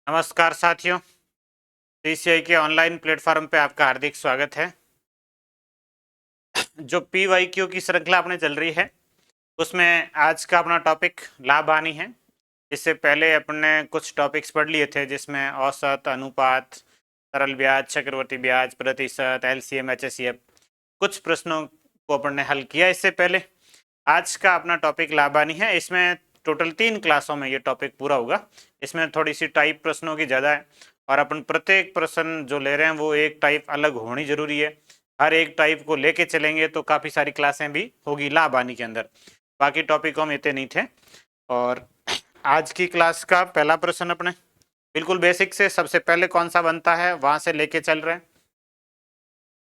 नमस्कार साथियों, सीसीआई के ऑनलाइन प्लेटफॉर्म पे आपका हार्दिक स्वागत है। जो पीवाईक्यू की श्रृंखला अपने चल रही है उसमें आज का अपना टॉपिक लाभ हानि है। इससे पहले अपने कुछ टॉपिक्स पढ़ लिए थे जिसमें औसत, अनुपात, सरल ब्याज, चक्रवर्ती ब्याज, प्रतिशत, एलसीएम, एचसीएफ, कुछ प्रश्नों को अपन ने हल किया इससे पहले। आज का अपना टॉपिक लाभ हानि है। इसमें टोटल 3 क्लासों में ये टॉपिक पूरा होगा। इसमें थोड़ी सी टाइप प्रश्नों की ज़्यादा है और अपन प्रत्येक प्रश्न जो ले रहे हैं वो एक टाइप अलग होनी जरूरी है। हर एक टाइप को लेके चलेंगे तो काफ़ी सारी क्लासें भी होगी लाभ हानि के अंदर। बाकी टॉपिकों में इतने नहीं थे। और आज की क्लास का पहला प्रश्न अपने बिल्कुल बेसिक से सबसे पहले कौन सा बनता है वहां से लेके चल रहे हैं।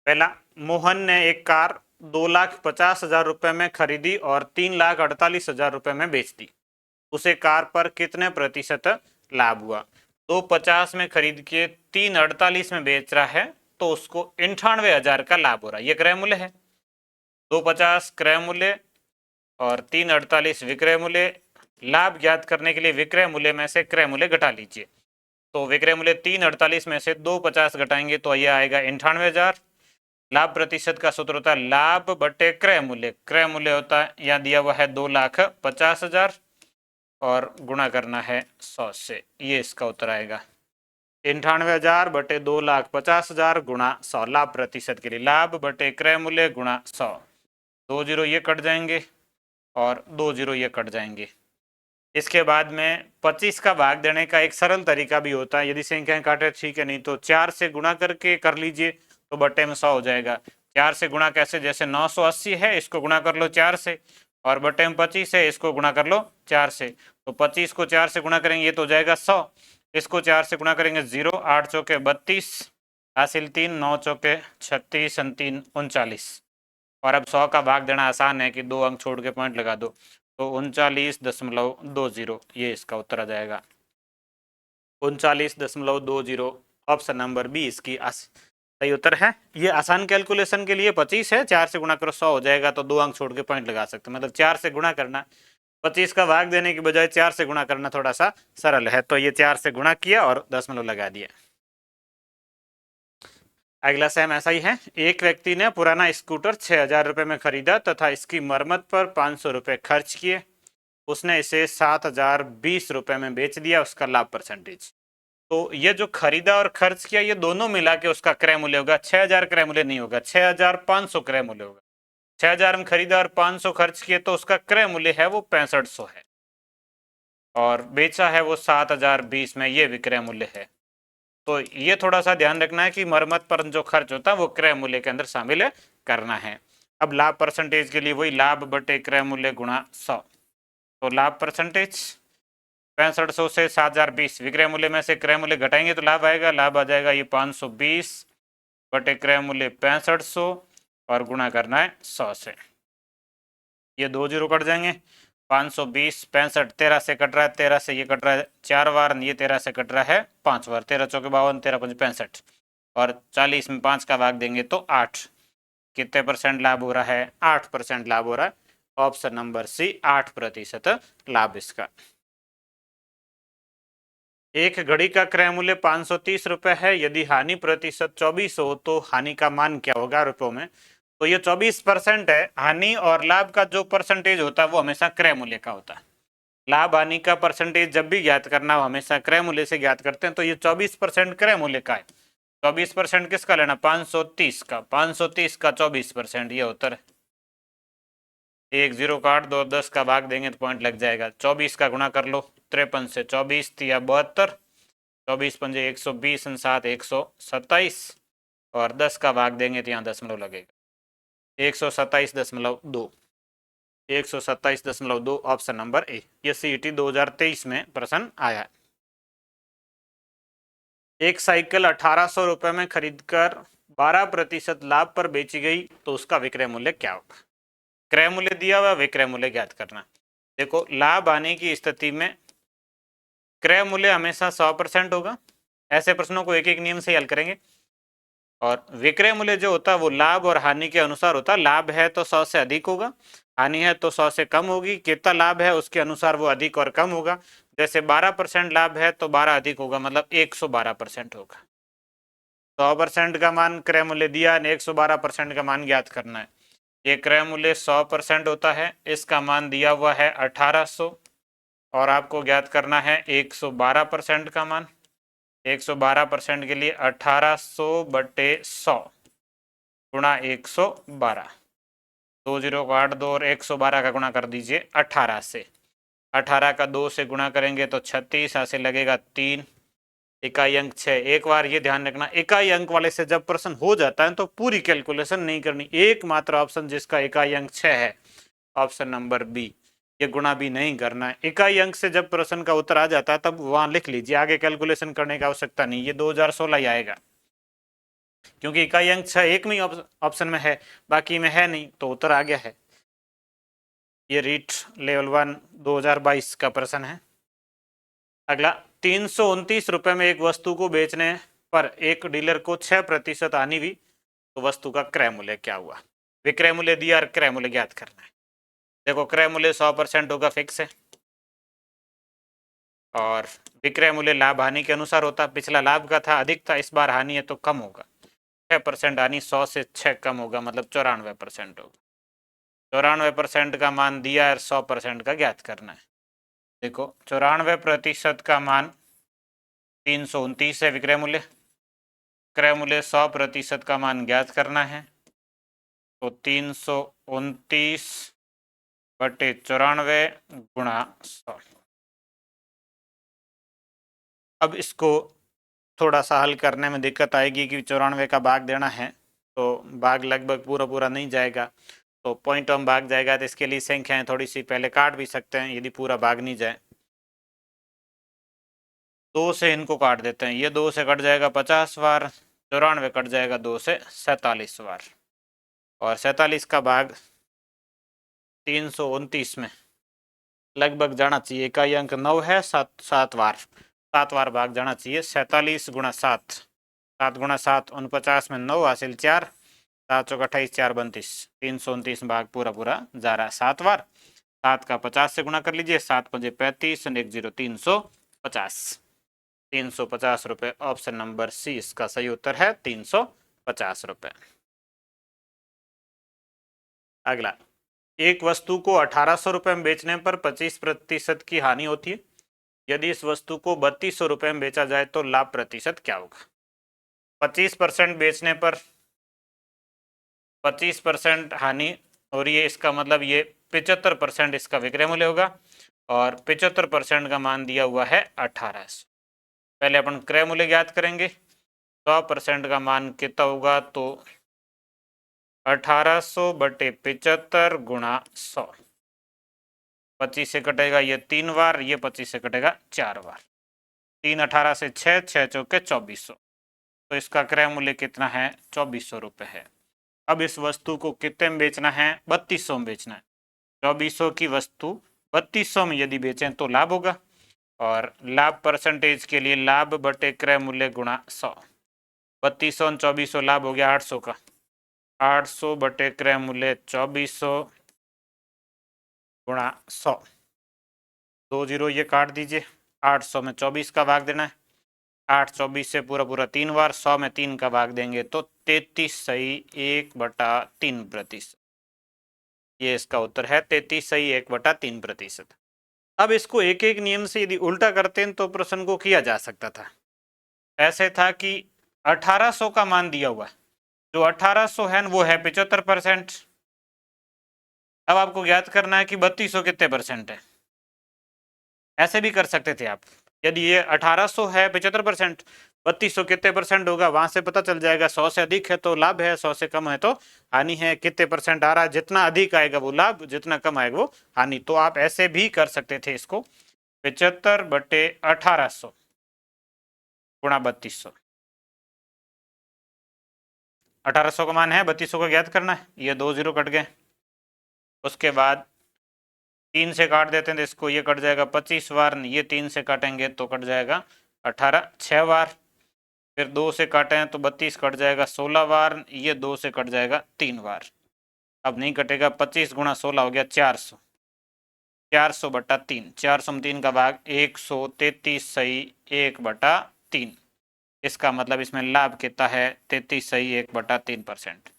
पहला, मोहन ने एक कार 2,50,000 रुपए में खरीदी और 3,48,000 रुपए में बेच दी। उसे कार पर कितने प्रतिशत लाभ हुआ? 2,50 में खरीद के 3,48 में बेच रहा है तो उसको 98,000 का लाभ हो रहा है। ये क्रय मूल्य है। 2,50 क्रय मूल्य और 3,48 विक्रय मूल्य। लाभ ज्ञात करने के लिए विक्रय मूल्य में से क्रय मूल्य घटा लीजिए। तो विक्रय मूल्य 3,48 में से 2,50 घटाएंगे तो ये आएगा 98,000। लाभ प्रतिशत का सूत्र होता है लाभ बटे क्रय मूल्य। क्रय मूल्य होता है यहाँ दिया हुआ है 2,50,000 और गुणा करना है 100 से। ये इसका उत्तर आएगा 98,000 बटे 2,50,000 गुणा 100। लाभ प्रतिशत के लिए लाभ बटे क्रय मूल्य गुणा 100। 2 जीरो ये कट जाएंगे और 2 जीरो ये कट जाएंगे। इसके बाद में 25 का भाग देने का एक सरल तरीका भी होता है। यदि संख्याएं काटे ठीक है, नहीं तो 4 से गुणा करके कर लीजिए तो बटे में 100 हो जाएगा। 4 से गुणा कैसे? जैसे 980 है, इसको गुणा कर लो 4 से, और बटे में 25 है, इसको गुणा कर लो 4 से। तो 25 को 4 से गुणा करेंगे ये तो हो जाएगा 100। इसको 4 से गुणा करेंगे 0, 8 चौके 32, हासिल 3, 9 चौके 36, 3 39। और अब 100 का भाग देना आसान है कि 2 अंक छोड़ के पॉइंट लगा दो, तो 39.20 ये इसका उत्तर आ जाएगा 39.20। ऑप्शन नंबर बी इसकी सही उत्तर है। ये आसान कैलकुलेशन के लिए 25 है, 4 से गुणा करो 100 हो जाएगा, तो 2 अंक छोड़ के पॉइंट लगा सकते हैं। मतलब 4 से गुणा करना, 25 का भाग देने की बजाय 4 से गुणा करना थोड़ा सा सरल है, तो ये 4 से गुणा किया और दशमलव लगा दिया। अगला सेम ऐसा ही है। एक व्यक्ति ने पुराना स्कूटर 6,000 रुपये में खरीदा तथा इसकी मरम्मत पर 500 रुपये खर्च किए। उसने इसे 7,020 रुपये में बेच दिया। उसका लाभ परसेंटेज। तो ये जो खरीदा और खर्च किया ये दोनों मिला के उसका क्रय मूल्य होगा। 6,000 क्रय मूल्य नहीं होगा, 6,500 क्रय मूल्य होगा। 6,000 में खरीदा और 500 खर्च किए तो उसका क्रय मूल्य है वो 6500 है, और बेचा है वो 7,020 में, ये विक्रय मूल्य है। तो ये थोड़ा सा ध्यान रखना है कि मरम्मत पर जो खर्च होता है वो क्रय मूल्य के अंदर शामिल करना है। अब लाभ परसेंटेज के लिए वही लाभ बटे क्रय मूल्य गुणा 100। तो लाभ परसेंटेज 6500 से 7,020, विक्रय मूल्य में से क्रय मूल्य घटाएंगे तो लाभ आएगा। लाभ आ जाएगा ये 520 बटे क्रय मूल्य 6500 और गुणा करना है 100 से। ये 2 जीरो कट जाएंगे। 520 65 13 से कट रहा है, 13 से ये कट रहा है 4 बार, ये 13 से कट रहा है 5 बार। 13 चौके 52, 13 पंच 65, और 40 में 5 का भाग देंगे तो 8। कितने परसेंट लाभ हो रहा है? 8% लाभ हो रहा है। ऑप्शन नंबर सी 8% लाभ इसका। एक घड़ी का क्रय मूल्य 530 रुपये है। यदि हानि प्रतिशत 24 हो तो हानि का मान क्या होगा रुपयों में? तो ये 24% है। हानि और लाभ का जो परसेंटेज होता है वो हमेशा क्रय मूल्य का होता है। लाभ हानि का परसेंटेज जब भी ज्ञात करना हो हमेशा क्रय मूल्य से ज्ञात करते हैं। तो ये 24% क्रय मूल्य का है। 24% किसका लेना? 530 का। 530 का 24% ये उत्तर है। 1 जीरो काट दो, 10 का भाग देंगे तो पॉइंट लग जाएगा। 24 का गुणा कर लो 53 से, 24 या 72, 24 पंजे 120, 7 127, और 10 का भाग देंगे तो यहाँ दशमलव लगेगा। 127.2, 127.2 ऑप्शन नंबर ए। ये सीईटी 2023 में प्रश्न आया। एक साइकिल 1,800 रुपये में खरीदकर 12% लाभ पर बेची गई तो उसका विक्रय मूल्य क्या होगा? क्रय मूल्य दिया हुआ, विक्रय मूल्य ज्ञात करना। देखो, लाभ आने की स्थिति में क्रय मूल्य हमेशा 100% होगा। ऐसे प्रश्नों को एक एक नियम से हल करेंगे। और विक्रय मूल्य जो होता है वो लाभ और हानि के अनुसार होता है। लाभ है तो 100 से अधिक होगा, हानि है तो 100 से कम होगी। कितना लाभ है उसके अनुसार वो अधिक और कम होगा। जैसे 12% लाभ है तो 12 अधिक होगा, मतलब 112% होगा। 100% का मान क्रय मूल्य दिया है, 112% का मान ज्ञात करना है। ये क्रय मूल्य 100% होता है, इसका मान दिया हुआ है 1800 और आपको ज्ञात करना है 112% का मान। 112% के लिए 1800/100 गुणा 112, 20 को 8 2 और 112 का गुणा कर दीजिए 18 से। 18 का 2 से गुणा करेंगे तो 36, ऐसे लगेगा 3, इकाई अंक 6। एक बार ये ध्यान रखना, इकाई अंक वाले से जब प्रश्न हो जाता है तो पूरी कैलकुलेशन नहीं करनी। एकमात्र ऑप्शन जिसका इकाई अंक 6 है, ऑप्शन नंबर बी, ये गुणा भी नहीं करना है। इकाई अंक से जब प्रश्न का उत्तर आ जाता है तब वहां लिख लीजिए, आगे कैलकुलेशन करने की आवश्यकता नहीं। ये 2016 ही आएगा, क्योंकि इकाई अंक 6 एक में ऑप्शन में है, बाकी में है नहीं, तो उत्तर आ गया है। ये रीट लेवल 1 2022 का प्रश्न है। अगला, 329 रुपए में एक वस्तु को बेचने पर एक डीलर को 6% हानि हुई, तो वस्तु का क्रय मूल्य क्या हुआ? विक्रय मूल्य दिया और क्रय मूल्य ज्ञात करना है। देखो, क्रय मूल्य 100% होगा, फिक्स है, और विक्रय मूल्य लाभ हानि के अनुसार होता। पिछला लाभ का था, अधिक था, इस बार हानि है तो कम होगा। 6% हानि, 100 से 6 कम होगा, मतलब 94% होगा। 94% का मान दिया है, 100% का ज्ञात करना है। देखो, 94% का मान 329 है विक्रय मूल्य। क्रय मूल्य 100% का मान ज्ञात करना है, तो 329/94 गुणा 100। अब इसको थोड़ा सा हल करने में दिक्कत आएगी कि 94 का भाग देना है, तो भाग लगभग पूरा पूरा नहीं जाएगा, तो पॉइंट हम भाग जाएगा, तो इसके लिए संख्याएं थोड़ी सी पहले काट भी सकते हैं यदि पूरा भाग नहीं जाए। 2 से इनको काट देते हैं, ये 2 से कट जाएगा 50 बार, 94 कट जाएगा 2 से 47 बार, और 47 का भाग 329 में लगभग जाना चाहिए। इकाई अंक 9 है, 7 बार, 7 बार भाग जाना चाहिए। 47 गुणा 7, 7 गुणा 7 49 में 9 हासिल 4, 7 चौक 28, 4 32, 329 भाग पूरा पूरा जा रहा है 7 बार। 7 का 50 से गुणा कर लीजिए, 7 पंजे 35 और 1 0 350, 350 रुपये। ऑप्शन नंबर सी इसका सही उत्तर है, 350 रुपये। अगला, एक वस्तु को 1800 रुपये में बेचने पर 25% की हानि होती है। यदि इस वस्तु को 3200 रुपये में बेचा जाए तो लाभ प्रतिशत क्या होगा? 25% बेचने पर 25% हानि हो रही है, इसका मतलब ये 75% इसका विक्रय मूल्य होगा, और 75% का मान दिया हुआ है 1800। पहले अपन क्रय मूल्य ज्ञात करेंगे। 100% का मान कितना होगा, तो 1800/75 गुणा 100। 25 से कटेगा ये 3 बार, ये 25 से कटेगा 4 बार, 3 18 से 6, 6 चौके 2400, तो इसका क्रय मूल्य कितना है? 2400 रुपये है। अब इस वस्तु को कितने में बेचना है? 3200 में बेचना है। 2400 की वस्तु 3200 में यदि बेचें तो लाभ होगा, और लाभ परसेंटेज के लिए लाभ बटे क्रय मूल्य गुणा 100। 3200 और 2400 लाभ हो गया 800 का, 800 बटे क्रय मूल्य 2400 गुणा 100, 2 0 ये काट दीजिए। 800 में 24 का भाग देना है, 8 24 से पूरा पूरा 3 बार, 100 में 3 का भाग देंगे तो 33 सही 1/3%। ये इसका उत्तर है, 33 सही 1/3%। अब इसको एक एक नियम से यदि उल्टा करते हैं तो प्रश्न को किया जा सकता था। ऐसे था कि 1800 का मान दिया हुआ है, जो 1800 है वो है 75%। अब आपको ज्ञात करना है कि 3200 कितने परसेंट है। ऐसे भी कर सकते थे आप, यदि ये 1800 है 75%, 3200 कितने परसेंट होगा, वहां से पता चल जाएगा। 100 से अधिक है तो लाभ है, 100 से कम है तो हानि है। कितने परसेंट आ रहा है, जितना अधिक आएगा वो लाभ, जितना कम आएगा वो हानि। तो आप ऐसे भी कर सकते थे इसको, 75/1800 गुणा 3200। 1800 का मान है, 3200 का ज्ञात करना है। ये 2 0 कट गए, उसके बाद 3 से काट देते हैं तो इसको ये कट जाएगा 25 बार, ये 3 से काटेंगे तो कट जाएगा 18 6 बार, फिर 2 से काटें तो 32 कट जाएगा 16 बार, ये 2 से कट जाएगा 3 बार। अब नहीं कटेगा, 25 गुणा 16 हो गया 400, 400/3, 400 में 3 का भाग 133 सही 1/3। इसका मतलब इसमें लाभ कितना है 33 सही 1/3%।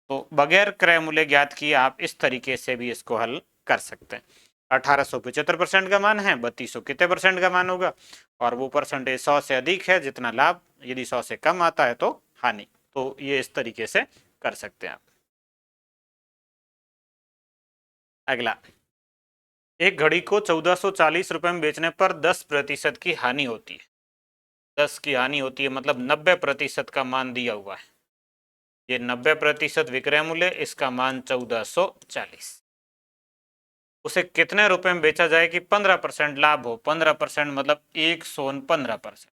तो बगैर क्रय मूल्य ज्ञात किए आप इस तरीके से भी इसको हल कर सकते हैं। 1875% का मान है, 3200 कितने परसेंट का मान होगा, और वो परसेंटेज 100 से अधिक है जितना लाभ, यदि 100 से कम आता है तो हानि। तो ये इस तरीके से कर सकते हैं आप। अगला, एक घड़ी को 1440 रुपए में बेचने पर 10% की हानि होती है। 10 की हानि होती है मतलब 90% का मान दिया हुआ है। ये 90% विक्रय मूल्य, इसका मान 1440। उसे कितने रुपए में बेचा जाए कि 15% लाभ हो। 15% मतलब 115%।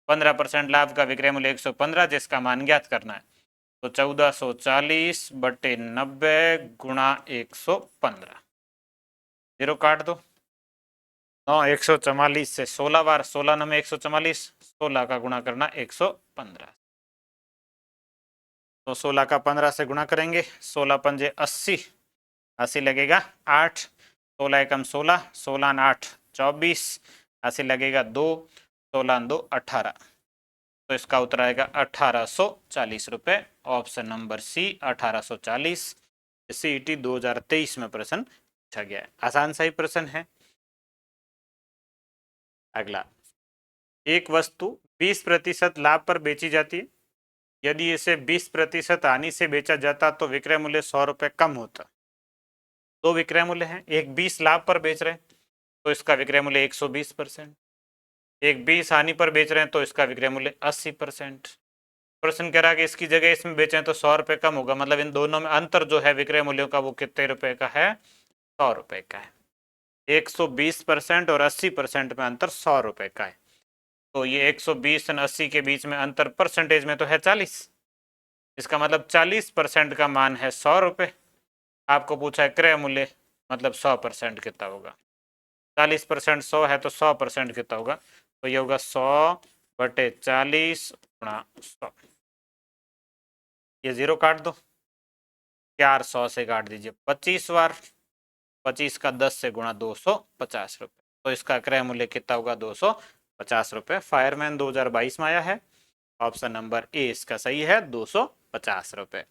15% लाभ का विक्रय मूल्य 115, जिसका मान ज्ञात करना है। तो 1440/90 गुणा 115, जीरो काट दो। 144 से 16 बार, 16 9 में 144, 16 का गुणा करना 115। तो 16 का 15 से गुणा करेंगे, 16 पंजे 80, 80 लगेगा 8, 16 एकम 16, 16 8 24, 80 लगेगा 2, 16 2 18। तो इसका उत्तर आएगा 1840 रुपये। ऑप्शन नंबर सी 1840। CET 2023 में प्रश्न पूछा गया है, आसान सा ही प्रश्न है। अगला, एक वस्तु 20% लाभ पर बेची जाती है। यदि इसे 20% हानि से बेचा जाता तो विक्रय मूल्य 100 रुपये कम होता। दो विक्रय मूल्य हैं, एक 20 लाभ पर बेच रहे हैं तो इसका विक्रय मूल्य 120%, एक 20 हानि पर बेच रहे हैं तो इसका विक्रय मूल्य 80%। प्रश्न कह रहा है कि इसकी जगह इसमें बेचें तो 100 रुपये कम होगा, मतलब इन दोनों में अंतर जो है विक्रय मूल्यों का वो कितने रुपए का है, 100 रुपये का है। 120% और 80% में अंतर 100 रुपये का है। तो ये 120 और 80 के बीच में अंतर परसेंटेज में तो है 40। इसका मतलब 40% का मान है 100 रुपये। आपको पूछा है क्रय मूल्य, मतलब 100% कितना होगा। 40% 100 है तो 100% कितना होगा, तो ये होगा 100/40 गुणा 100। ये जीरो काट दो, 400 से काट दीजिए 25 बार, 25 का 10 से गुणा 250 रुपये। तो इसका क्रय मूल्य कितना होगा 250 रुपये। फायरमैन 2022 में आया है। ऑप्शन नंबर ए इसका सही है, 250 रुपये।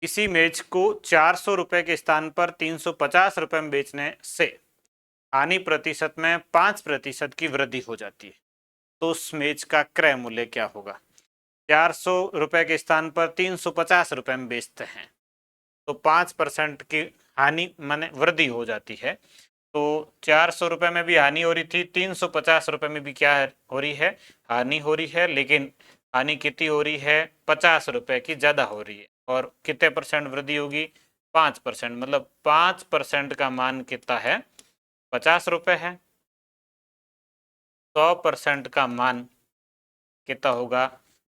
किसी मेज को 400 रुपये के स्थान पर 350 रुपये में बेचने से हानि प्रतिशत में 5% की वृद्धि हो जाती है, तो उस मेज का क्रय मूल्य क्या होगा। 400 रुपये के स्थान पर 350 रुपये में बेचते हैं तो 5% की हानि माने वृद्धि हो जाती है। तो 400 रुपये में भी हानि हो रही थी, 350 रुपये में भी क्या हो रही है, हानि हो रही है। लेकिन हानि कितनी हो रही है, 50 रुपये की ज़्यादा हो रही है। और कितने परसेंट वृद्धि होगी, 5%, मतलब 5% का मान कितना है, 50 रुपये है। 100% का मान कितना होगा,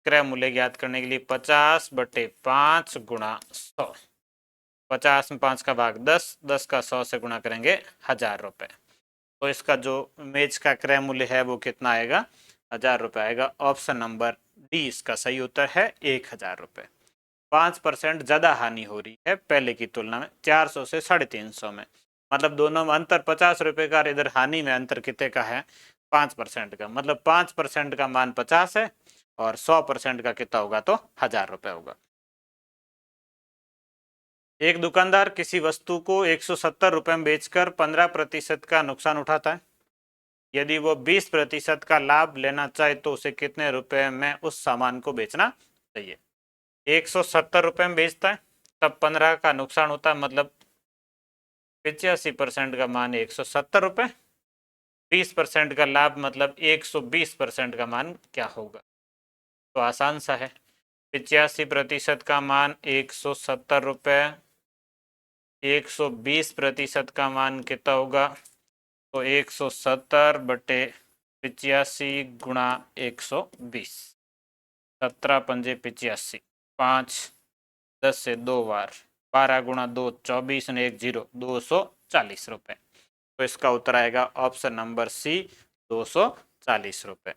क्रय मूल्य ज्ञात करने के लिए 50/5 गुणा 100। 50 में 5 का भाग 10, 10 का 100 से गुणा करेंगे 1000 रुपये। तो इसका जो मेज का क्रय मूल्य है वो कितना आएगा, 1000 रुपये आएगा। ऑप्शन नंबर डी इसका सही उत्तर है, 1000 रुपये। 5% ज़्यादा हानि हो रही है पहले की तुलना में, 400 से 350 में, मतलब दोनों में अंतर 50 रुपये का। इधर हानि में अंतर कितने का है, 5% का। मतलब 5% का मान 50 है और 100% का कितना होगा, तो 1000 रुपये होगा। एक दुकानदार किसी वस्तु को 170 रुपये में बेचकर 15% का नुकसान उठाता है। यदि वो 20% का लाभ लेना चाहे तो उसे कितने रुपए में उस सामान को बेचना चाहिए। 170 रुपये में बेचता है, तब 15 का नुकसान होता है, मतलब 85% का मान 170 रुपये, 20% का लाभ मतलब 120% का मान क्या होगा। तो आसान सा है, 85% का मान 170 रुपये, 120% का मान कितना होगा, तो 170/85 गुणा 120, 17 पंजे 85, 5 10 से 2 बार, 12 गुणा 2 24 ने 1 0, 240 रुपये। तो इसका उत्तर आएगा ऑप्शन नंबर सी, 240 रुपये।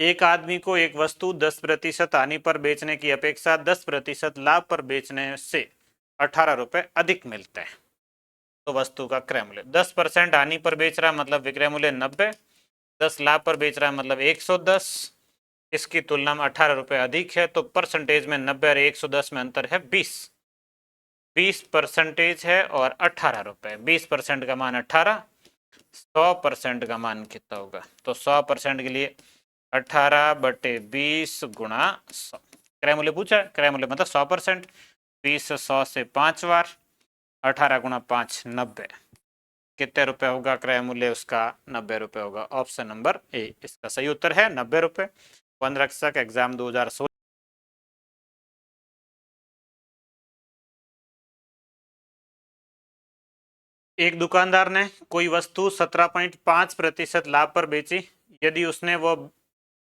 एक आदमी को एक वस्तु 10% हानि पर बेचने की अपेक्षा 10% लाभ पर बेचने से 18 रुपए अधिक मिलते हैं, तो वस्तु का क्रय मूल्य 10% हानि पर बेच रहा है मतलब विक्रय मूल्य 90, 10 लाभ पर बेच रहा है मतलब 110, इसकी तुलना में 18 रुपए अधिक है, तो परसेंटेज में 90 और 110 में अंतर है 20% है और 18 रुपए। 20% का मान 18, 100% का मान कितना होगा, तो 100% के लिए 18/20 गुणा 100। क्रय मूल्य पूछा है, क्रय मूल्य मतलब 100%। 20 100 से 5 बार, 18 गुणा 5 90, कितने रुपए होगा क्रय मूल्य उसका, 90 रुपए होगा। ऑप्शन नंबर ए इसका सही उत्तर है 90 रुपए। वन रक्षक एग्जाम 2016। एक दुकानदार ने कोई वस्तु 17.5% लाभ पर बेची। यदि उसने वह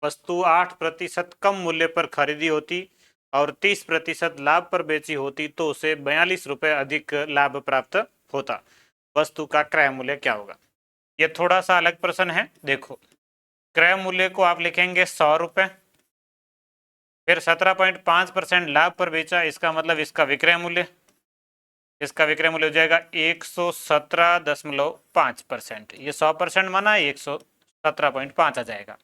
वस्तु 8% कम मूल्य पर खरीदी होती और 30% लाभ पर बेची होती तो उसे 42 रुपए अधिक लाभ प्राप्त होता। वस्तु का क्रय मूल्य क्या होगा। ये थोड़ा सा अलग प्रश्न है। देखो, क्रय मूल्य को आप लिखेंगे 100 रुपए, फिर 17.5% लाभ पर बेचा, इसका मतलब इसका विक्रय मूल्य, इसका विक्रय मूल्य हो जाएगा 117.5%। ये 100% माना है, 117.5 आ जाएगा।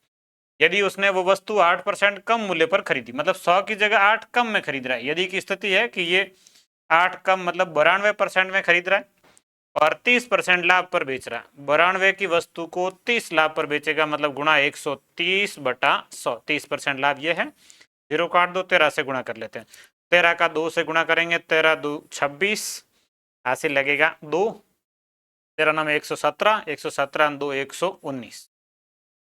यदि उसने वो वस्तु 8% कम मूल्य पर खरीदी, मतलब 100 की जगह 8 कम में खरीद रहा है। यदि की स्थिति है कि ये 8 कम मतलब 92% में खरीद रहा है और 30% लाभ पर बेच रहा है। 92 की वस्तु को 30 लाभ पर बेचेगा, मतलब गुणा 130/100। 30% लाभ ये है, 0 काट दो, 13 से गुणा कर लेते हैं। 13 का 2 से गुणा करेंगे, 13 2 26, हासिल लगेगा 2, 13 नाम 117, 117 2 119,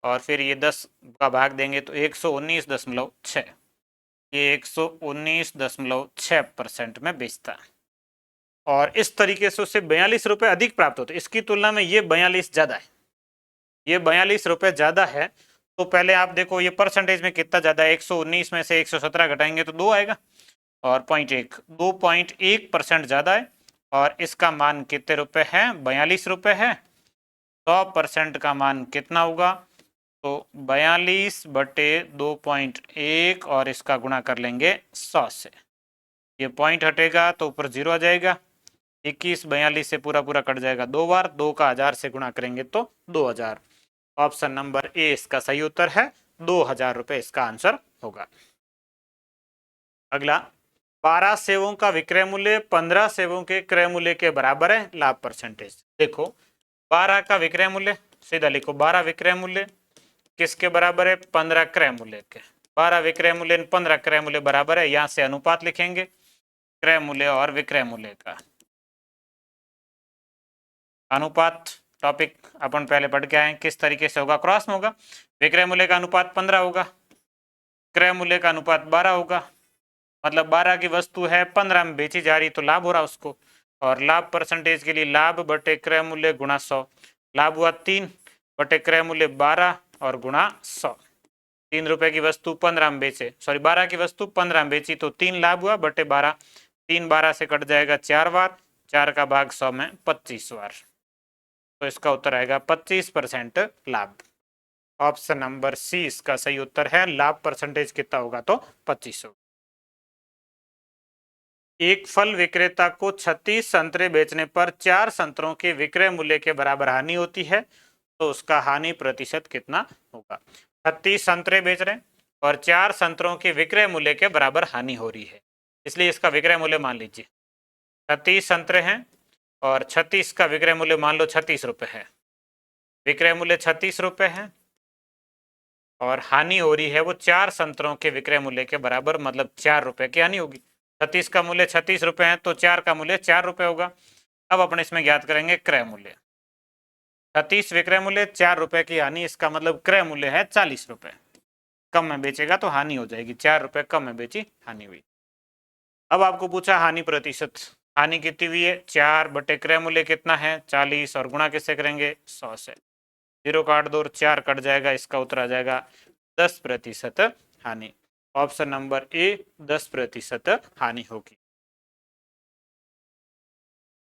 और फिर ये 10 का भाग देंगे तो 119.6, ये 119.6% में बेचता है और इस तरीके से उससे 42 रुपए अधिक प्राप्त होते। इसकी तुलना में ये 42 ज्यादा है, ये 42 रुपए ज्यादा है। तो पहले आप देखो ये परसेंटेज में कितना ज्यादा है, 119 में से 117 घटाएंगे तो 2 आएगा और 0.1, 2.1% ज्यादा है और इसका मान कितने रुपए है, 42 रुपए है। 100% का मान कितना होगा, तो 42/2.1 और इसका गुणा कर लेंगे 100 से। ये पॉइंट हटेगा तो ऊपर 0 आ जाएगा। 21 42 से पूरा पूरा कट जाएगा 2 बार, 2 का 1000 से गुणा करेंगे तो 2000। ऑप्शन नंबर ए इसका सही उत्तर है, 2000 रुपए इसका आंसर होगा। अगला, 12 सेवों का विक्रय मूल्य 15 सेवों के क्रय मूल्य के बराबर है, लाभ परसेंटेज। देखो 12 का विक्रय मूल्य, सीधा लिखो 12 विक्रय मूल्य किसके बराबर है, 15 क्रय मूल्य के। 12 विक्रय मूल्य 15 क्रय मूल्य बराबर है, यहां से अनुपात लिखेंगे क्रय मूल्य और विक्रय मूल्य का। अनुपात टॉपिक अपन पहले पढ़ के आए, किस तरीके से होगा, क्रॉस में होगा। विक्रय मूल्य का अनुपात 15 होगा, क्रय मूल्य का अनुपात 12 होगा, मतलब 12 की वस्तु है 15 में बेची जा रही तो लाभ हो रहा उसको। और लाभ परसेंटेज के लिए लाभ बटे क्रय मूल्य गुणा 100, लाभ हुआ 3 बटे क्रय मूल्य 12 और गुणा 100। 3 रुपए की वस्तु 15 में बेचे, सॉरी 12 की वस्तु 15 में बेची तो 3 लाभ हुआ बटे 12, 3 12 से कट जाएगा 4 बार, 4 का भाग 100 में 25 बार, तो इसका उत्तर आएगा 25% लाभ। ऑप्शन नंबर सी इसका सही उत्तर है, लाभ परसेंटेज कितना होगा तो 25 होगा। एक फल विक्रेता को 36 संतरे बेचने पर 4 संतरों के विक्रय मूल्य के बराबर हानि होती है, तो उसका हानि प्रतिशत कितना होगा। 36 संतरे बेच रहे हैं और 4 संतरों के विक्रय मूल्य के बराबर हानि हो रही है, इसलिए इसका विक्रय मूल्य मान लीजिए 36 संतरे हैं और 36 का विक्रय मूल्य मान लो 36 रुपए है। विक्रय मूल्य 36 रुपए है और हानि हो रही है वो 4 संतरों के विक्रय मूल्य के बराबर, मतलब 4 रुपए की हानि होगी। 36 का मूल्य 36 रुपए है तो 4 का मूल्य 4 रुपए होगा। अब अपन इसमें ज्ञात करेंगे क्रय मूल्य। 36 विक्रय मूल्य, 4 रुपए की हानि, इसका मतलब क्रय मूल्य है 40 रुपए। कम में बेचेगा तो हानि हो जाएगी, 4 रुपए कम में बेची हानि हुई। अब आपको पूछा हानि प्रतिशत, हानि कितनी हुई है, 4 बटे क्रय मूल्य कितना है 40 और गुणा किससे करेंगे 100 से। 0 काट दो, 4 कट जाएगा, इसका उत्तर आ जाएगा 10% हानि। ऑप्शन नंबर ए 10% हानि होगी।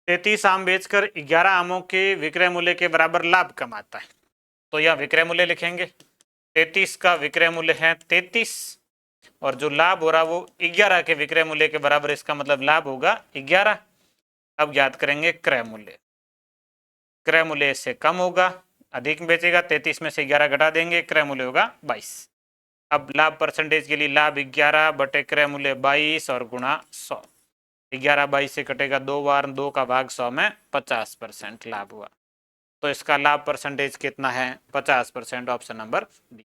33 आम बेचकर 11 आमों के विक्रय मूल्य के बराबर लाभ कमाता है, तो यह विक्रय मूल्य लिखेंगे 33 का विक्रय मूल्य है 33 और जो लाभ हो रहा वो 11 के विक्रय मूल्य के बराबर, इसका मतलब लाभ होगा 11। अब ज्ञात करेंगे क्रय मूल्य। क्रय मूल्य इससे कम होगा, अधिक बेचेगा, 33 में से 11 घटा देंगे, क्रय मूल्य होगा 22। अब लाभ परसेंटेज के लिए लाभ 11 बटे क्रय मूल्य 22 और गुणा 100। 11 22 से कटेगा 2 बार, 2 का भाग 100 में 50% लाभ हुआ। तो इसका लाभ परसेंटेज कितना है? 50%, ऑप्शन नंबर बी।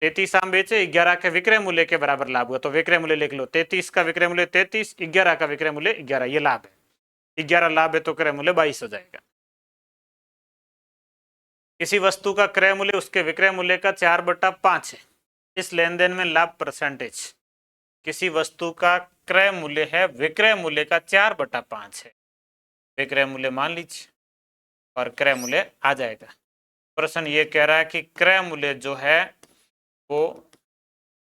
33 आम बेचे, 11 के विक्रय मूल्य के बराबर लाभ हुआ, तो विक्रय मूल्य लिख लो 33 का विक्रय मूल्य 33, 11 का विक्रय मूल्य 11, ये लाभ है। 11 लाभ है तो क्रय मूल्य 22 हो जाएगा। किसी वस्तु का क्रय मूल्य उसके विक्रय मूल्य का 4/5 है, इस लेन देन में लाभ परसेंटेज। किसी वस्तु का क्रय मूल्य है विक्रय मूल्य का 4/5 है, विक्रय मूल्य मान लीजिए और क्रय मूल्य आ जाएगा। प्रश्न ये कह रहा है कि क्रय मूल्य जो है वो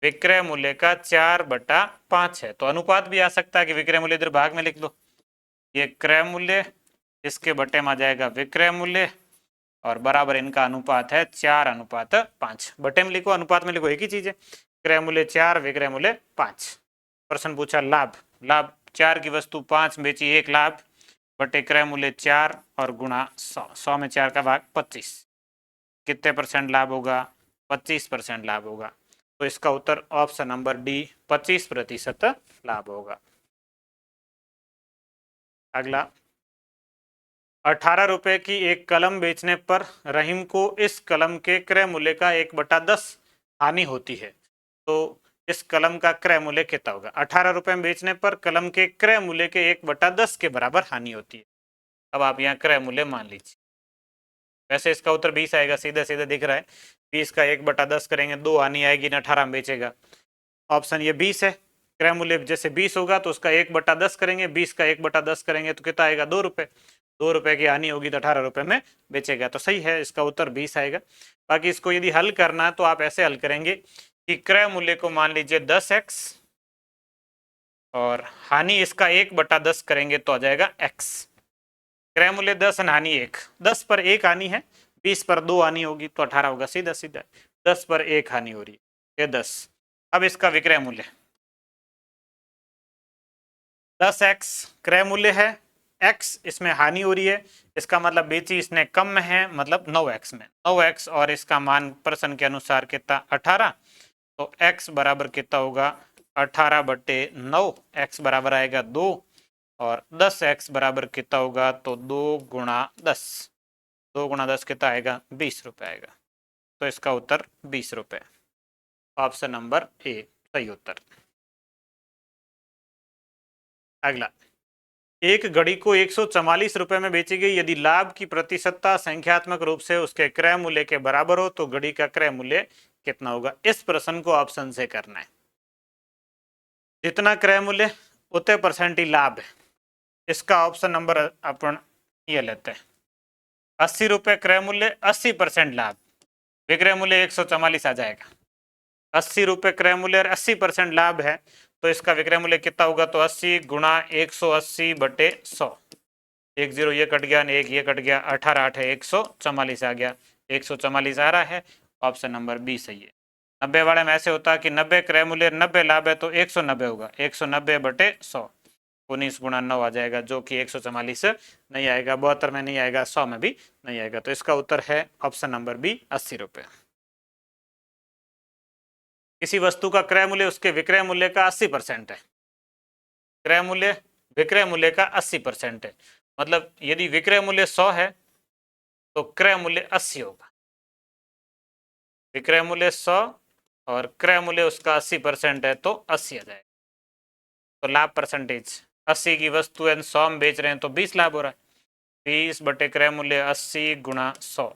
विक्रय मूल्य का 4/5 है, तो अनुपात भी आ सकता है कि विक्रय मूल्य इधर भाग में लिख लो, ये क्रय मूल्य, इसके बटे में आ जाएगा विक्रय मूल्य और बराबर इनका अनुपात है 4/5। बटे में लिखो अनुपात में लिखो, एक ही चीज है। क्रय मूल्य 4, विक्रय मूल्य 5। प्रश्न पूछा लाभ, लाभ 4 की वस्तु 5 बेची, 1 लाभ बटे क्रय मूल्य 4 और गुणा 100, 100 में 4 का भाग 25, कितने परसेंट लाभ होगा? 25% लाभ होगा। तो इसका उत्तर ऑप्शन नंबर डी 25% लाभ होगा। अगला, 18 रुपए की एक कलम बेचने पर रहीम को इस कलम के क्रय मूल्य का 1/10 हानि होती है, तो इस कलम का क्रय मूल्य कितना होगा? 18 रुपए में बेचने पर कलम के क्रय मूल्य के 1/10 के बराबर हानि होती है। अब आप यहाँ क्रय मूल्य मान लीजिए, वैसे इसका उत्तर 20 आएगा, सीधे सीधे दिख रहा है। 20 का 1/10 करेंगे 2 हानि आएगी ना, 18 में बेचेगा। ऑप्शन ये 20 है। क्रय मूल्य जैसे 20 होगा तो उसका 1/10 करेंगे, 20 का 1/10 करेंगे तो कितना आएगा? 2 रुपए। 2 रुपए की हानि होगी तो 18 रुपए में बेचेगा, तो सही है, इसका उत्तर 20 आएगा। बाकी इसको यदि हल करना है तो आप ऐसे हल करेंगे कि क्रय मूल्य को मान लीजिए 10x और हानि इसका 1/10 करेंगे तो आ जाएगा x। क्रय मूल्य 10 और हानि 1, 10 पर 1 हानि है, 20 पर 2 हानि होगी तो 18 होगा, सीधा सीधा। 10 पर 1 हानि हो रही है, ये 10। अब इसका विक्रय मूल्य 10x क्रय मूल्य है, x इसमें हानि हो रही है, इसका मतलब बेची इसने कम में है, मतलब 9x में, 9x और इसका मान प्रश्न के अनुसार कितना? 18। तो x बराबर कितना होगा? 18/9, x बराबर आएगा 2 और 10x बराबर कितना होगा? तो 2 गुणा 10, 2 गुणा 10 कितना आएगा? 20 रुपये आएगा। तो इसका उत्तर 20 रुपये, ऑप्शन नंबर ए सही उत्तर। अगला, एक घड़ी को 144 रुपए में बेची गई, यदि लाभ की प्रतिशतता संख्यात्मक रूप से उसके क्रय मूल्य के बराबर हो तो घड़ी का क्रय मूल्य कितना होगा? इस प्रश्न को ऑप्शन से करना है। जितना क्रय मूल्य उतने परसेंट ही लाभ है, इसका ऑप्शन नंबर अपन ये लेते हैं। 80 रुपए क्रय मूल्य, 80% लाभ, विक्रय मूल्य 144 आ जाएगा। 80 रुपए क्रय मूल्य और 80% लाभ है, तो इसका विक्रय मूल्य कितना होगा? तो 80 गुणा 180/100, 1 0 ये कट गया, 1 ये कट गया, 18 8 है 144 आ गया, 144 आ रहा है, ऑप्शन नंबर बी सही है। 90 वाले में ऐसे होता है कि 90 क्रय मूल्य 90 लाभ है तो 190 होगा, 190/100, 19 गुणा 9 आ जाएगा, जो कि 144 नहीं आएगा, 72 में नहीं आएगा, 100 में भी नहीं आएगा। तो इसका उत्तर है ऑप्शन नंबर बी 80 रुपये। किसी वस्तु का क्रय मूल्य उसके विक्रय मूल्य का 80% है, क्रय मूल्य विक्रय मूल्य का 80% है, मतलब यदि विक्रय मूल्य 100 है तो क्रय मूल्य 80 होगा। विक्रय मूल्य 100 और क्रय मूल्य उसका 80% है तो 80 आ जाएगा। तो लाभ परसेंटेज, 80 की वस्तु है 100 में बेच रहे हैं तो 20 लाभ हो रहा है, 20 बटे क्रय मूल्य 80 गुणा 100,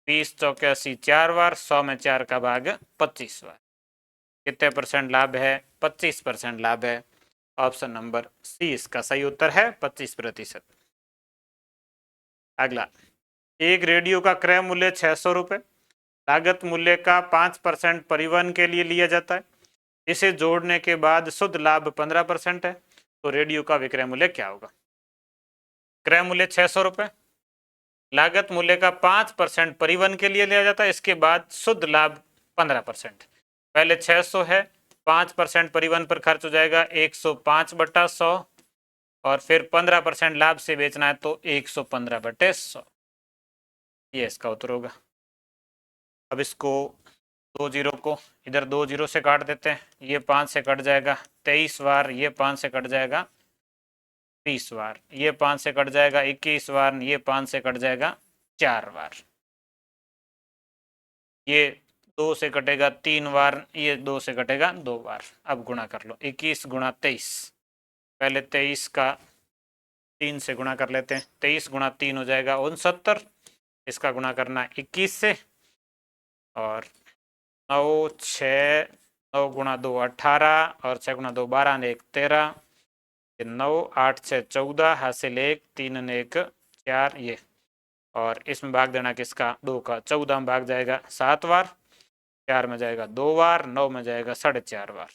20 चौके 80 4 बार, 100 में 4 का भाग 25 बार, कितने परसेंट लाभ है? 25% लाभ है, ऑप्शन नंबर सी इसका सही उत्तर है, 25%। अगला, एक रेडियो का क्रय मूल्य 600 रुपये, लागत मूल्य का 5% परिवहन के लिए लिया जाता है, इसे जोड़ने के बाद शुद्ध लाभ 15% है, तो रेडियो का विक्रय मूल्य क्या होगा? क्रय मूल्य 600 रुपये, लागत मूल्य का 5% परिवहन के लिए लिया जाता है, इसके बाद शुद्ध लाभ 15%। पहले 600 है, 5% परिवहन पर खर्च हो जाएगा 105/100, और फिर 15% लाभ से बेचना है तो 115/100। ये इसका उत्तर होगा। अब इसको 2 जीरो को इधर 2 जीरो से काट देते हैं, ये 5 से कट जाएगा 23 बार, ये 5 से कट जाएगा 30 बार, ये 5 से कट जाएगा 21 बार, ये 5 से कट जाएगा 4 बार, ये 2 से कटेगा 3 बार, ये 2 से कटेगा 2 बार। अब गुणा कर लो, 21 गुणा 23, पहले 23 का 3 से गुणा कर लेते हैं, 23 गुणा 3 हो जाएगा 69, इसका गुणा करना 21 से, और 9 6 9 गुणा 2 18, और 6 गुणा 2 12 ने 1 13, 9 8 6 14, हासिल 1 3 ने 1 4, ये, और इसमें भाग देना किसका, 2 का, 14 में भाग जाएगा 7 बार, 4 में जाएगा 2 बार, 9 में जाएगा 4.5 बार,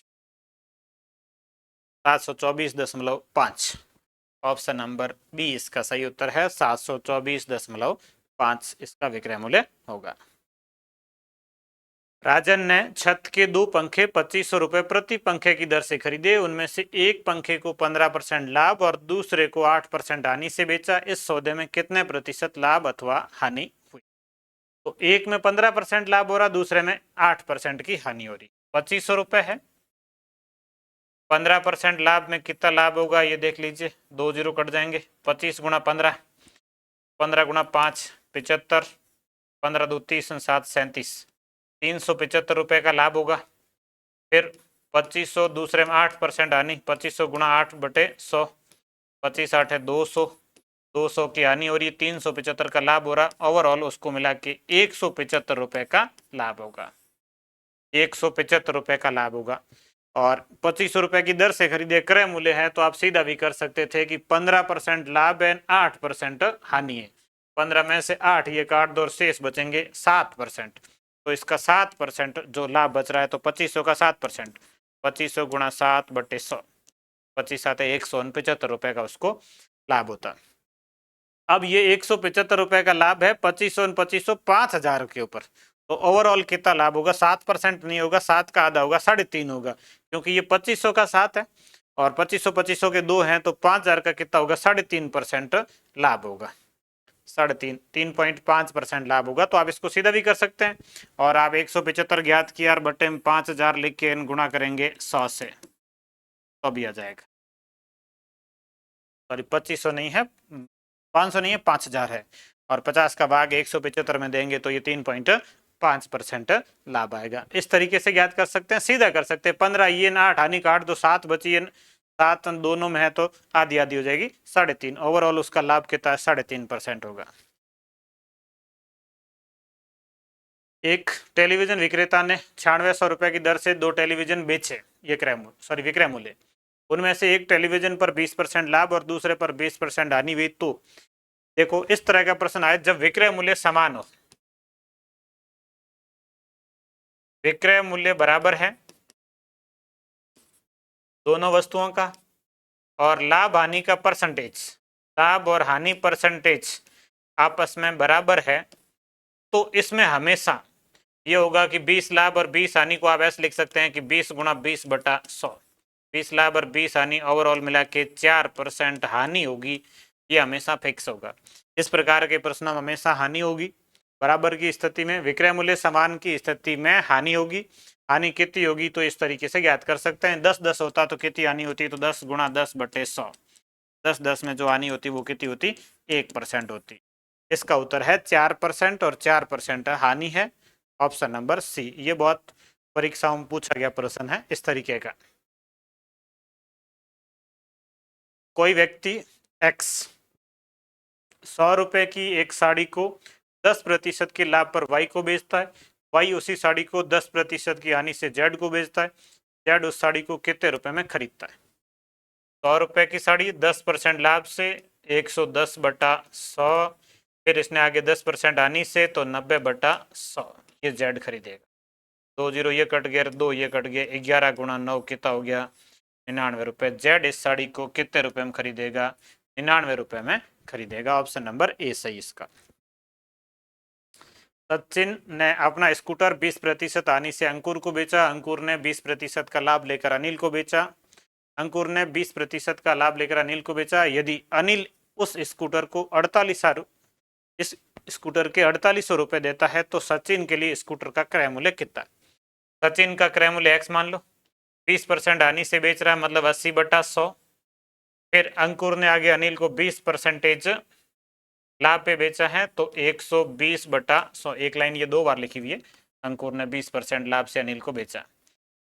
724.5। ऑप्शन नंबर बी इसका सही उत्तर है, 724.5 इसका विक्रय मूल्य होगा। राजन ने छत के 2 पंखे 2500 रुपए प्रति पंखे की दर से खरीदे। उनमें से एक पंखे को 15% लाभ और दूसरे को 8% हानि से बेचा। इस सौदे में कितने प्रतिशत लाभ अथवा हानि हुई? तो एक में 15% लाभ हो रहा, दूसरे में 8% की हानि हो रही। 2500 रुपए है, 15% लाभ में कितना लाभ होगा ये देख लीजिए, 2 जीरो कट जाएंगे, 25 गुणा 15, 15 गुणा 5 75, 15 2 30, 7 37, 375 रुपए का लाभ होगा। फिर 2500, दूसरे में 8% हानि, 2500 गुणा 8/100, 25 8 है 200, 200 की हानि हो रही है, 375 का लाभ हो रहा। ओवरऑल उसको मिला के 175 रुपए का लाभ होगा, 175 रुपए का लाभ होगा। और 2500 रुपए की दर से खरीदे, क्रय मूल्य है, तो आप सीधा भी कर सकते थे कि 15% लाभ है, 8% हानि है, 15 में से 8 ये काट दो और शेष बचेंगे 7%। तो इसका 7% जो लाभ बच रहा है, तो 2500 का 7%, 2500 गुणा 7/100, 25 7 175 रुपए का उसको लाभ होता। अब ये 175 रुपए का लाभ है, 2500 2500 5000 के ऊपर, तो ओवरऑल कितना लाभ होगा? 7% नहीं होगा, 7 का आधा होगा, 3.5 होगा, क्योंकि ये 2500 का 7 है और 2500 के 2 हैं, तो 5000 का कितना होगा? 3.5% लाभ होगा, 3.5% लाभ होगा। तो आप इसको सीधा भी कर सकते हैं, और आप 175 ज्ञात किया और बटे में 5000 लिख के गुणा करेंगे 100 से, तो भी आ जाएगा। सॉरी 2500 नहीं है, 500 नहीं है, 5000 है, और 50 का भाग 175 में देंगे तो ये 3.5% लाभ आएगा। इस तरीके से ज्ञात कर सकते हैं, सीधा कर सकते हैं। 15 ये 8 हानि काट दो, 7 बची है, 7 दोनों में है तो आधी आधी हो जाएगी, 3.5। ओवरऑल उसका लाभ कितना है? 3.5% होगा। एक टेलीविजन विक्रेता ने 9600 रुपए की दर से 2 टेलीविजन बेचे, ये विक्रय मूल्य। उनमें से एक टेलीविजन पर 20% लाभ और दूसरे पर 20% हानि हुई। तो देखो इस तरह का प्रश्न आए जब विक्रय मूल्य समान हो, विक्रय मूल्य बराबर है दोनों वस्तुओं का, और लाभ हानि का परसेंटेज, लाभ और हानि परसेंटेज आपस में बराबर है, तो इसमें हमेशा ये होगा कि 20 लाभ और 20 हानि को आप ऐसे लिख सकते हैं कि 20 गुणा 20/100, 20 लाभ और 20 हानि, ओवरऑल मिला के 4% हानि होगी। ये हमेशा फिक्स होगा। इस प्रकार के प्रश्न में हमेशा हानि होगी। बराबर की स्थिति में, विक्रय मूल्य समान की स्थिति में हानि होगी। हानि कितनी होगी? तो इस तरीके से ज्ञात कर सकते हैं। 10-10 होता तो कितनी हानि होती? तो 10 गुणा 10/100, 10-10 में जो हानि होती वो कितनी होती? 1% होती। इसका उत्तर है 4%, और 4% हानि है। Option number C. ये बहुत परीक्षाओं में पूछा गया प्रश्न है इस तरीके का। कोई व्यक्ति एक्स 100 रुपए की एक साड़ी को 10% के लाभ पर वाई को बेचता है। वाई उसी साड़ी को 10% की हानि से जेड को बेचता है। जेड उस साड़ी को कितने रुपए में खरीदता है? 100 रुपए की साड़ी 10% लाभ से 110/100, फिर इसने आगे 10% हानि से तो 90/100, ये जेड खरीदेगा। 2 जीरो ये कट गया, 2 ये कट गया, 11 गुणा 9 कितना हो गया? 99 रुपए। जेड इस साड़ी को कितने रुपए में खरीदेगा? 99 रुपए में खरीदेगा। ऑप्शन नंबर ए सही इसका। सचिन ने अपना स्कूटर 20% हानि से अंकुर को बेचा। अंकुर ने 20% का लाभ लेकर अनिल को बेचा। अंकुर ने 20% का लाभ लेकर अनिल को बेचा। यदि अनिल उस स्कूटर को 48 इस स्कूटर के 4800 रुपए देता है तो सचिन के लिए स्कूटर का क्रय मूल्य कितना? सचिन का क्रय मूल्य x मान लो, 20% हानि से बेच रहा है मतलब 80/100। फिर अंकुर ने आगे अनिल को 20% लाभ पे बेचा है तो 120/100। एक लाइन ये 2 बार लिखी हुई है। अंकुर ने 20% लाभ से अनिल को बेचा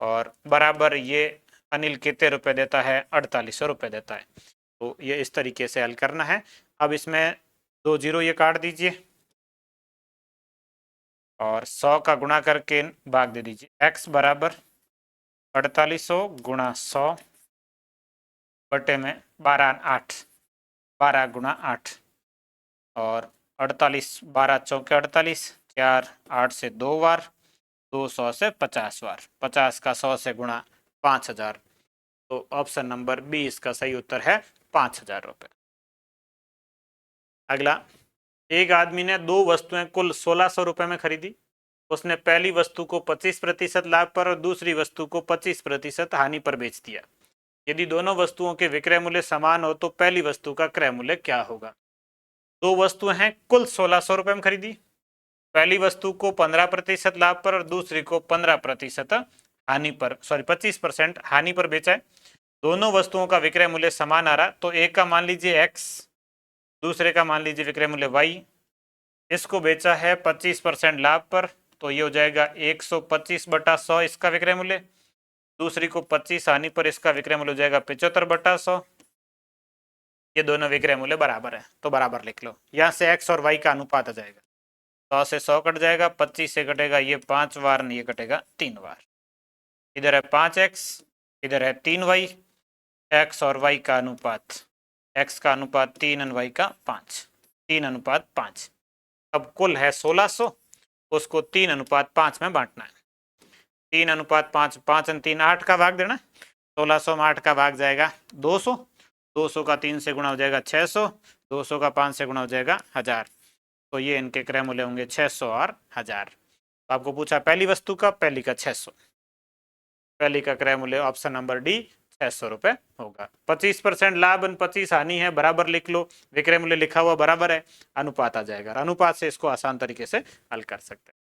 और बराबर ये अनिल कितने रुपए देता है? 4800 रुपए देता है। तो ये इस तरीके से हल करना है। अब इसमें 2 जीरो ये काट दीजिए और 100 का गुणा करके भाग दे दीजिए। x बराबर 4800 गुणा 100 बटे में 12/8, 12 गुणा 8 और 48, 12 चौके 48, 4 8 से 2 बार, 200 से 50 बार, 50 का 100 से गुणा 5000। तो ऑप्शन नंबर बी इसका सही उत्तर है 5000 रुपये। अगला, एक आदमी ने 2 वस्तुएं कुल 1600 रुपये में खरीदी। उसने पहली वस्तु को 25% लाभ पर और दूसरी वस्तु को 25% हानि पर बेच दिया। यदि दोनों वस्तुओं के विक्रय मूल्य समान हो तो पहली वस्तु का क्रय मूल्य क्या होगा? 2 वस्तुएं हैं, कुल 1600 रुपये में खरीदी। पहली वस्तु को 15% लाभ पर और दूसरी को 15% हानि पर, 25% हानि पर बेचा है। दोनों वस्तुओं का विक्रय मूल्य समान आ रहा, तो एक का मान लीजिए x, दूसरे का मान लीजिए विक्रय मूल्य y। इसको बेचा है 25% लाभ पर तो ये हो जाएगा 125/100 इसका विक्रय मूल्य। दूसरी को 25 हानि पर, इसका विक्रय मूल्य हो जाएगा 75/100। ये दोनों विक्रय मूल्य बराबर है तो बराबर लिख लो। यहाँ से x और y का अनुपात आ जाएगा। 100 से 100 कट जाएगा, 25 से कटेगा ये 5 बार, ये कटेगा 3 बार। इधर है 5x, इधर है 3y। x और y का अनुपात, x का अनुपात 3 और y का 5, 3:5। अब कुल है 1600, उसको 3:5 में बांटना है। 3:5, 5 और 3 8 का भाग देना। 1600 में 8 का भाग जाएगा 200, 200 का 3 से गुणा हो जाएगा 600, 200 का 5 से गुणा हो जाएगा 1000। तो ये इनके क्रय मूल्य होंगे 600 और 1000। तो आपको पूछा पहली वस्तु का, पहली का 600, पहली का क्रय मूल्य ऑप्शन नंबर डी 600 रुपये होगा। 25% लाभ और 25 हानि है, बराबर लिख लो। विक्रय मूल्य लिखा हुआ बराबर है, अनुपात आ जाएगा। अनुपात से इसको आसान तरीके से हल कर सकते हैं।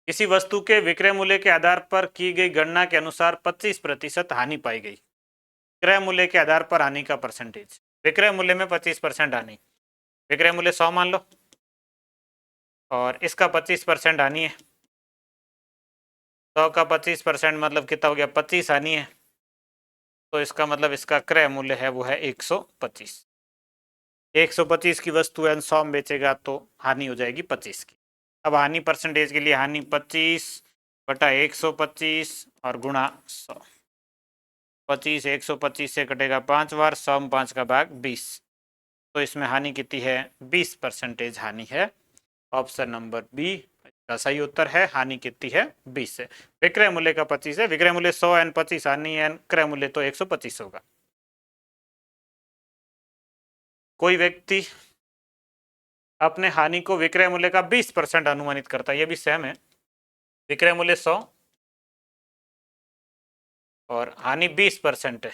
किसी वस्तु के विक्रय मूल्य के आधार पर की गई गणना के अनुसार 25% हानि पाई गई। क्रय मूल्य के आधार पर हानि का परसेंटेज। विक्रय मूल्य में 25% हानि, विक्रय मूल्य 100 मान लो और इसका 25% हानि है। 100 का 25% मतलब कितना हो गया? 25 हानि है, तो इसका मतलब इसका क्रय मूल्य है वो है 125। 125 की वस्तु है 100 में बेचेगा तो हानि हो जाएगी 25 की। अब हानि परसेंटेज के लिए हानि 25/125 और गुणा 100। 25 125 से कटेगा 5 बार, 100 में 5 का भाग 20। तो इसमें हानि कितनी है? 20% हानि है। ऑप्शन नंबर बी का सही उत्तर है। हानि कितनी है? 20 है। विक्रय मूल्य का 25 है। विक्रय मूल्य 100 एन 25 हानि एन क्रय मूल्य तो 125 होगा। कोई व्यक्ति अपने हानि को विक्रय मूल्य का 20% अनुमानित करता है, यह भी सेम है। विक्रय मूल्य 100 और हानि 20% है।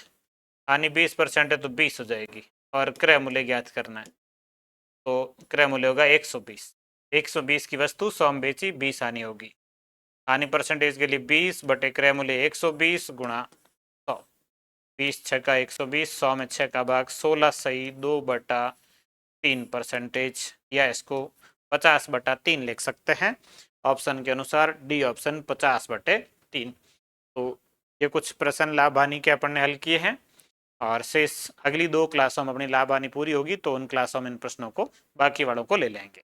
हानि 20% है तो 20 हो जाएगी और क्रय मूल्य ज्ञात करना है तो क्रय मूल्य होगा 120। 120 की वस्तु 100 में बेची, 20 हानि होगी। हानि परसेंटेज के लिए 20 बटे क्रय मूल्य 120 गुणा 100। 20 6 का 120, 100 में 6 का भाग 16 सही 2/3%, या इसको 50/3 लिख सकते हैं। ऑप्शन के अनुसार डी ऑप्शन 50/3। तो ये कुछ प्रश्न लाभ हानि के अपन ने हल किए हैं और शेष अगली 2 क्लासों में अपनी लाभ हानि पूरी होगी तो उन क्लासों में इन प्रश्नों को बाकी वालों को ले लेंगे।